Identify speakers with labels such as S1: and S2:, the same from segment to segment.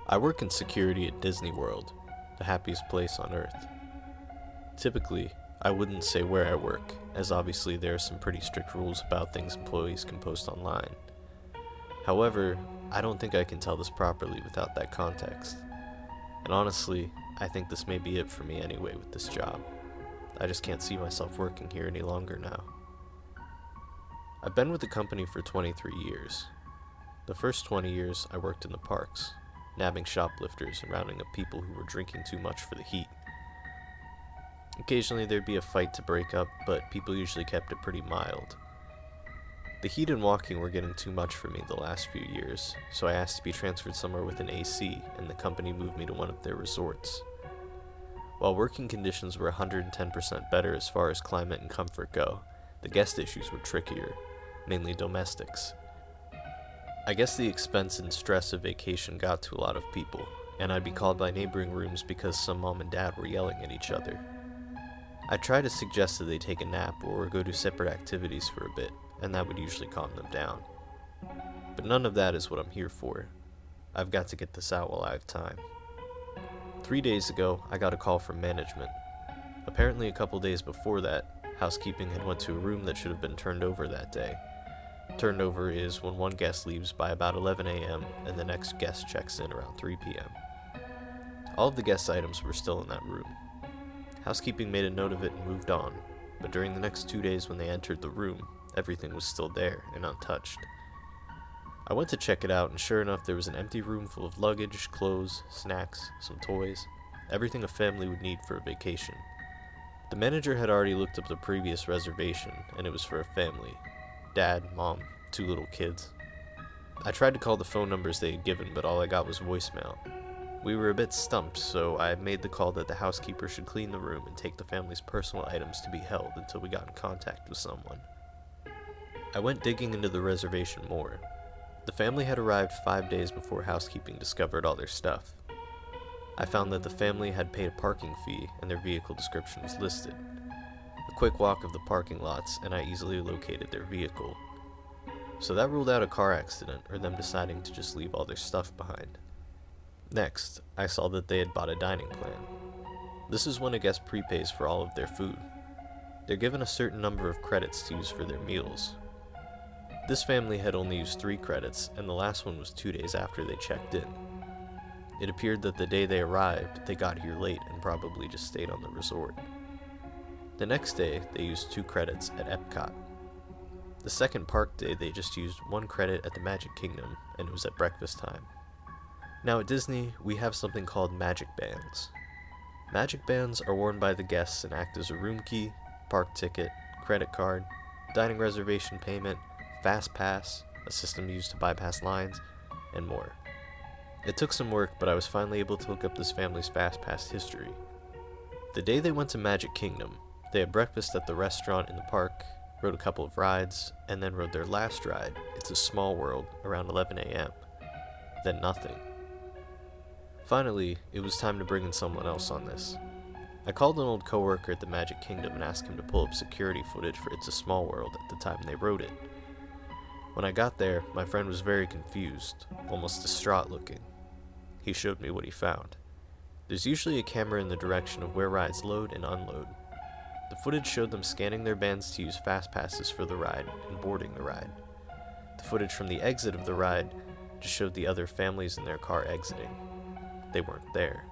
S1: I work in security at DisneyWorld, the happiest place on earth. Typically, I wouldn't say where I work, as obviously there are some pretty strict rules about things employees can post online. However, I don't think I can tell this properly without that context. And honestly, I think this may be it for me anyway with this job. I just can't see myself working here any longer now. I've been with the company for 23 years. The first 20 years I worked in the parks, nabbing shoplifters and rounding up people who were drinking too much for the heat. Occasionally there'd be a fight to break up, but people usually kept it pretty mild. The heat and walking were getting too much for me the last few years, so I asked to be transferred somewhere with an AC, and the company moved me to one of their resorts. While working conditions were 110% better as far as climate and comfort go, the guest issues were trickier, mainly domestics. I guess the expense and stress of vacation got to a lot of people, and I'd be called by neighboring rooms because some mom and dad were yelling at each other. I tried to suggest that they take a nap or go do separate activities for a bit, and that would usually calm them down. But none of that is what I'm here for. I've got to get this out while I have time. 3 days ago, I got a call from management. Apparently a couple days before that, housekeeping had went to a room that should have been turned over that day. Turned over is when one guest leaves by about 11 a.m. and the next guest checks in around 3 p.m. All of the guest items were still in that room. Housekeeping made a note of it and moved on, but during the next 2 days when they entered the room, everything was still there and untouched. I went to check it out, and sure enough there was an empty room full of luggage, clothes, snacks, some toys, everything a family would need for a vacation. The manager had already looked up the previous reservation, and it was for a family. Dad, mom, 2 little kids. I tried to call the phone numbers they had given, but all I got was voicemail. We were a bit stumped, so I made the call that the housekeeper should clean the room and take the family's personal items to be held until we got in contact with someone. I went digging into the reservation more. The family had arrived 5 days before housekeeping discovered all their stuff. I found that the family had paid a parking fee and their vehicle description was listed. A quick walk of the parking lots and I easily located their vehicle. So that ruled out a car accident or them deciding to just leave all their stuff behind. Next, I saw that they had bought a dining plan. This is when a guest prepays for all of their food. They're given a certain number of credits to use for their meals. This family had only used 3 credits, and the last one was 2 days after they checked in. It appeared that the day they arrived, they got here late and probably just stayed on the resort. The next day, they used 2 credits at Epcot. The second park day, they just used 1 credit at the Magic Kingdom, and it was at breakfast time. Now at Disney, we have something called magic bands. Magic bands are worn by the guests and act as a room key, park ticket, credit card, dining reservation payment, fast pass, a system used to bypass lines, and more. It took some work, but I was finally able to look up this family's fast pass history. The day they went to Magic Kingdom, they had breakfast at the restaurant in the park, rode a couple of rides, and then rode their last ride, It's a Small World, around 11 a.m. Then nothing. Finally, it was time to bring in someone else on this. I called an old coworker at the Magic Kingdom and asked him to pull up security footage for It's a Small World at the time they rode it. When I got there, my friend was very confused, almost distraught looking. He showed me what he found. There's usually a camera in the direction of where rides load and unload. The footage showed them scanning their bands to use fast passes for the ride and boarding the ride. The footage from the exit of the ride just showed the other families in their car exiting. They weren't there.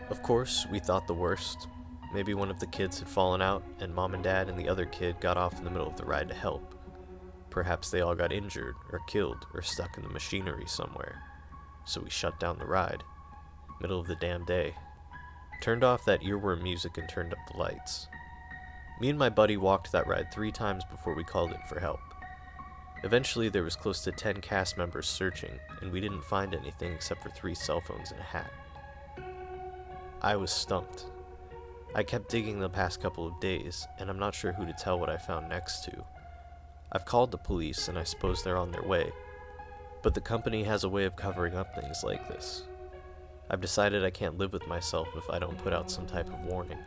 S1: Of course, we thought the worst. Maybe one of the kids had fallen out and mom and dad and the other kid got off in the middle of the ride to help. Perhaps they all got injured or killed or stuck in the machinery somewhere. So we shut down the ride. Middle of the damn day. Turned off that earworm music and turned up the lights. Me and my buddy walked that ride 3 times before we called in for help. Eventually there was close to 10 cast members searching, and we didn't find anything except for 3 cell phones and a hat. I was stumped. I kept digging the past couple of days, and I'm not sure who to tell what I found next to. I've called the police, and I suppose they're on their way. But the company has a way of covering up things like this. I've decided I can't live with myself if I don't put out some type of warning.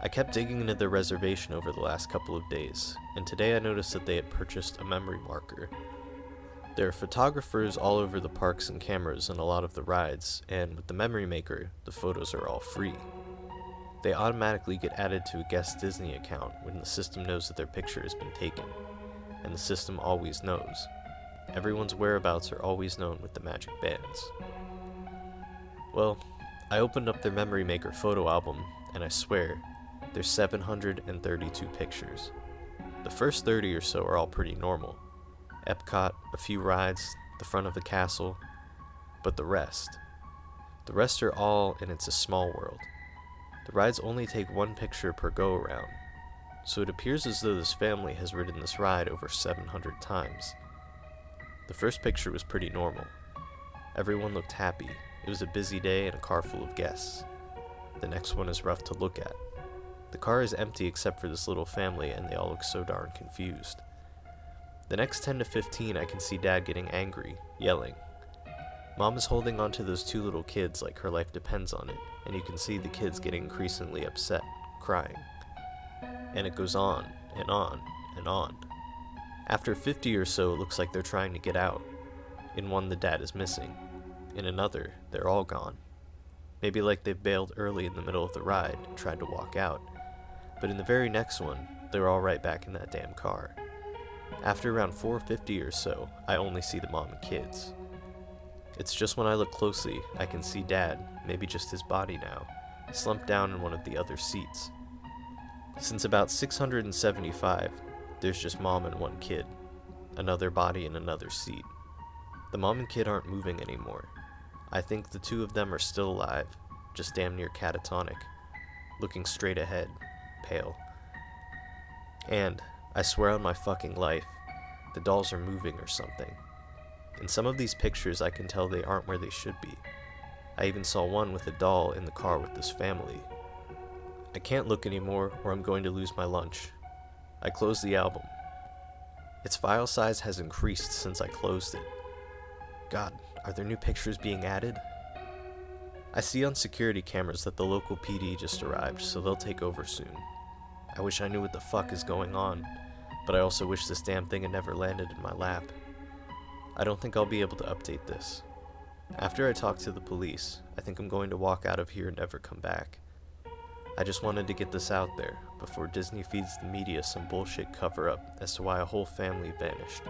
S1: I kept digging into their reservation over the last couple of days, and today I noticed that they had purchased a memory marker. There are photographers all over the parks and cameras in a lot of the rides, and with the Memory Maker, the photos are all free. They automatically get added to a guest Disney account when the system knows that their picture has been taken, and the system always knows. Everyone's whereabouts are always known with the magic bands. Well, I opened up their Memory Maker photo album, and I swear, there's 732 pictures. The first 30 or so are all pretty normal. Epcot, a few rides, the front of the castle, but the rest are all, and it's a small world. The rides only take one picture per go-around, so it appears as though this family has ridden this ride over 700 times. The first picture was pretty normal. Everyone looked happy. It was a busy day and a car full of guests. The next one is rough to look at. The car is empty except for this little family, and they all look so darn confused. The next 10 to 15 I can see Dad getting angry, yelling. Mom is holding onto those two little kids like her life depends on it, and you can see the kids getting increasingly upset, crying. And it goes on, and on, and on. After 50 or so, it looks like they're trying to get out. In one, the dad is missing. In another, they're all gone. Maybe like they've bailed early in the middle of the ride and tried to walk out. But in the very next one, they're all right back in that damn car. After around 4:50 or so, I only see the mom and kids. It's just when I look closely, I can see Dad, maybe just his body now, slumped down in one of the other seats. Since about 675, there's just Mom and one kid, another body in another seat. The mom and kid aren't moving anymore. I think the two of them are still alive, just damn near catatonic, looking straight ahead, pale. And, I swear on my fucking life, the dolls are moving or something. In some of these pictures I can tell they aren't where they should be. I even saw one with a doll in the car with this family. I can't look anymore or I'm going to lose my lunch. I close the album. Its file size has increased since I closed it. God, are there new pictures being added? I see on security cameras that the local PD just arrived, so they'll take over soon. I wish I knew what the fuck is going on, but I also wish this damn thing had never landed in my lap. I don't think I'll be able to update this. After I talk to the police, I think I'm going to walk out of here and never come back. I just wanted to get this out there before Disney feeds the media some bullshit cover-up as to why a whole family vanished.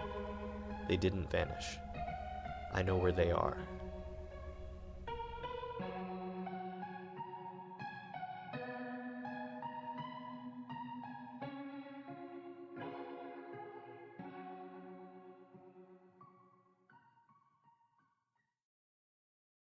S1: They didn't vanish. I know where they are.